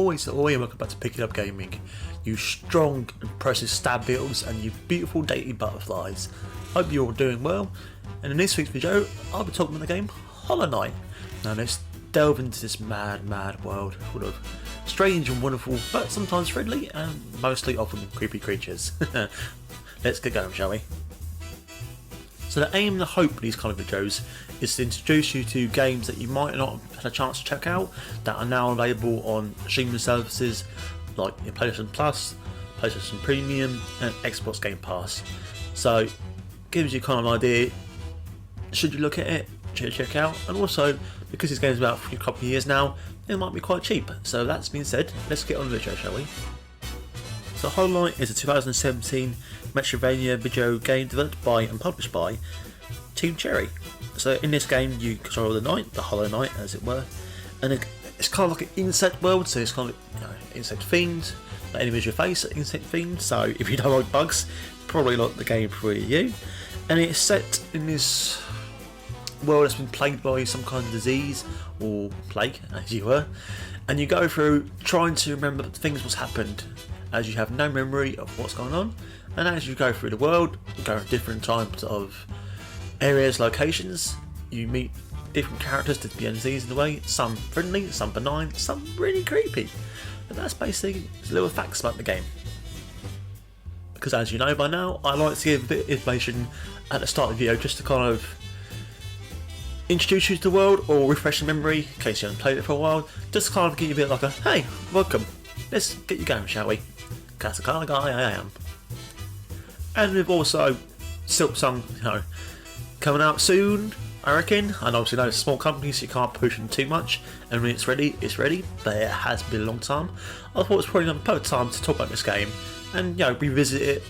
Ahoy, so ahoy, and welcome back to PickItUpGaming. You strong, impressive stab beetles and you beautiful dainty butterflies. Hope you're all doing well, and in this week's video I'll be talking about the game Hollow Knight. Now let's delve into this mad world full of strange and wonderful, but sometimes friendly and mostly often creepy creatures. Let's get going, shall we? So the aim and the hope of these kind of videos is to introduce you to games that you might not have had a chance to check out that are now available on streaming services like your PlayStation Plus, PlayStation Premium and Xbox Game Pass. So it gives you kind of an idea, should you look at it, should you check out, and also because this game's been out for a couple of years now, it might be quite cheap. So that's been said, let's get on with the video, shall we? So Hollow Knight is a 2017 Metroidvania video game developed by and published by Team Cherry. So in this game you control the knight, the Hollow Knight as it were, and it's kind of like an insect world, so it's kind of insect themed. The enemies you face are insect themed, so if you don't like bugs, probably not the game for you. And it's set in this world that's been plagued by some kind of disease or plague, as you were, and you go through trying to remember things what's happened, as you have no memory of what's going on. And as you go through the world, you go to different types of areas, locations, you meet different characters to be NPCs in the way, some friendly, some benign, some really creepy. And that's basically little facts about the game. Because as you know by now, I like to give a bit of information at the start of the video just to kind of introduce you to the world or refresh your memory in case you haven't played it for a while, just to kind of give you a bit like a, hey, welcome, let's get you going, shall we? That's the kind of guy I am. And we've also Silk Song, coming out soon, I reckon. And obviously, it's a small company, so you can't push them too much. And when it's ready, it's ready. But it has been a long time. I thought it was probably not the perfect time to talk about this game and revisit it,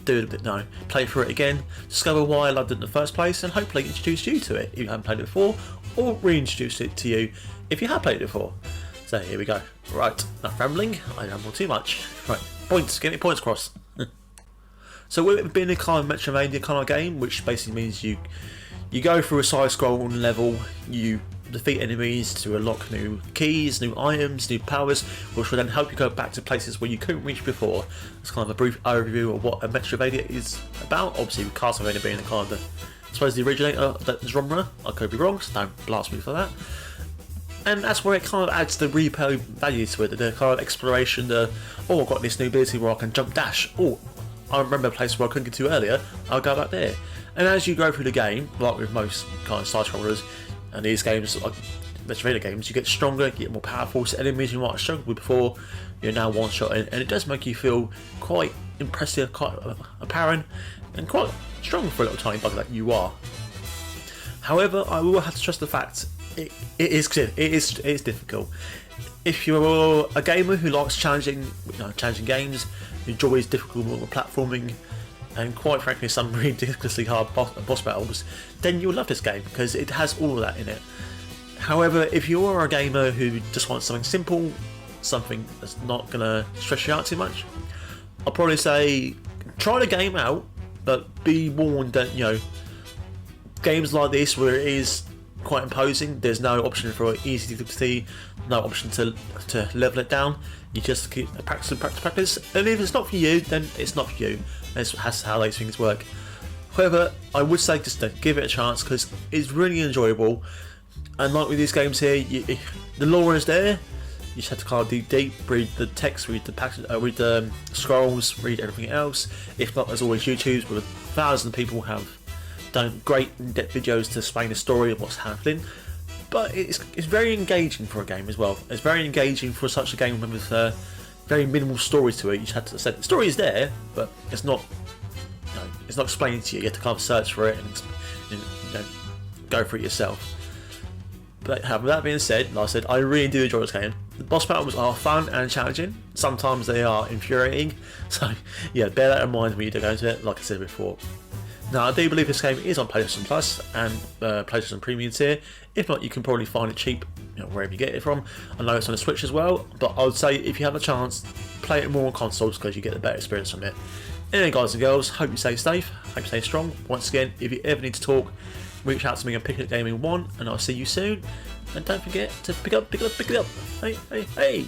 do it a bit, play through it again, discover why I loved it in the first place, and hopefully introduce you to it if you haven't played it before, or reintroduce it to you if you have played it before. So here we go. Right, enough rambling. I ramble too much. Right, points. Get me points across. So with it being a kind of Metroidvania kind of game, which basically means you go through a side-scrolling level, you defeat enemies to unlock new keys, new items, new powers, which will then help you go back to places where you couldn't reach before. It's kind of a brief overview of what a Metroidvania is about. Obviously, with Castlevania being the kind of I suppose the originator of that genre. I could be wrong, so don't blast me for that. And that's where it kind of adds the replay value to it, the kind of exploration, I've got this new ability where I can jump dash, I remember a place where I couldn't get to earlier, I'll go back there. And as you go through the game, like with most kind of side scrollers and these games, like Metroidvania games, you get stronger, you get more powerful, so enemies you might have struggled with before, you're now one-shotting, and it does make you feel quite impressive, quite apparent, and quite strong for a little tiny bug that you are. However, I will have to trust the fact it is difficult. If you're a gamer who likes challenging games, enjoys difficult platforming, and quite frankly some ridiculously hard boss battles, then you'll love this game because it has all of that in it. However, if you are a gamer who just wants something simple, something that's not going to stress you out too much, I'll probably say try the game out, but be warned that games like this where it is quite imposing, there's no option for easy difficulty, no option to level it down. You just keep practice, and if it's not for you, then it's not for you. That's how those things work. However, I would say just give it a chance because it's really enjoyable. And like with these games here, the lore is there. You just have to kind of dig deep, read the text, read the scrolls, read everything else. If not, there's always YouTube's where thousands of people have done great in-depth videos to explain the story of what's happening. But it's very engaging for a game as well. It's very engaging for such a game with very minimal story to it. You just have to say the story is there, but it's not it's not explained to you. You have to kind of search for it and go through it yourself. But with that being said, like I said, I really do enjoy this game. The boss battles are fun and challenging. Sometimes they are infuriating. So yeah, bear that in mind when you do go into it. Like I said before. Now I do believe this game is on PlayStation Plus and PlayStation Premium tier. If not, you can probably find it cheap wherever you get it from. I know it's on the Switch as well, but I would say if you have a chance, play it more on consoles because you get a better experience from it. Anyway guys and girls, hope you stay safe, hope you stay strong. Once again, if you ever need to talk, reach out to me on PickItUpGaming 1 and I'll see you soon. And don't forget to pick it up. Hey.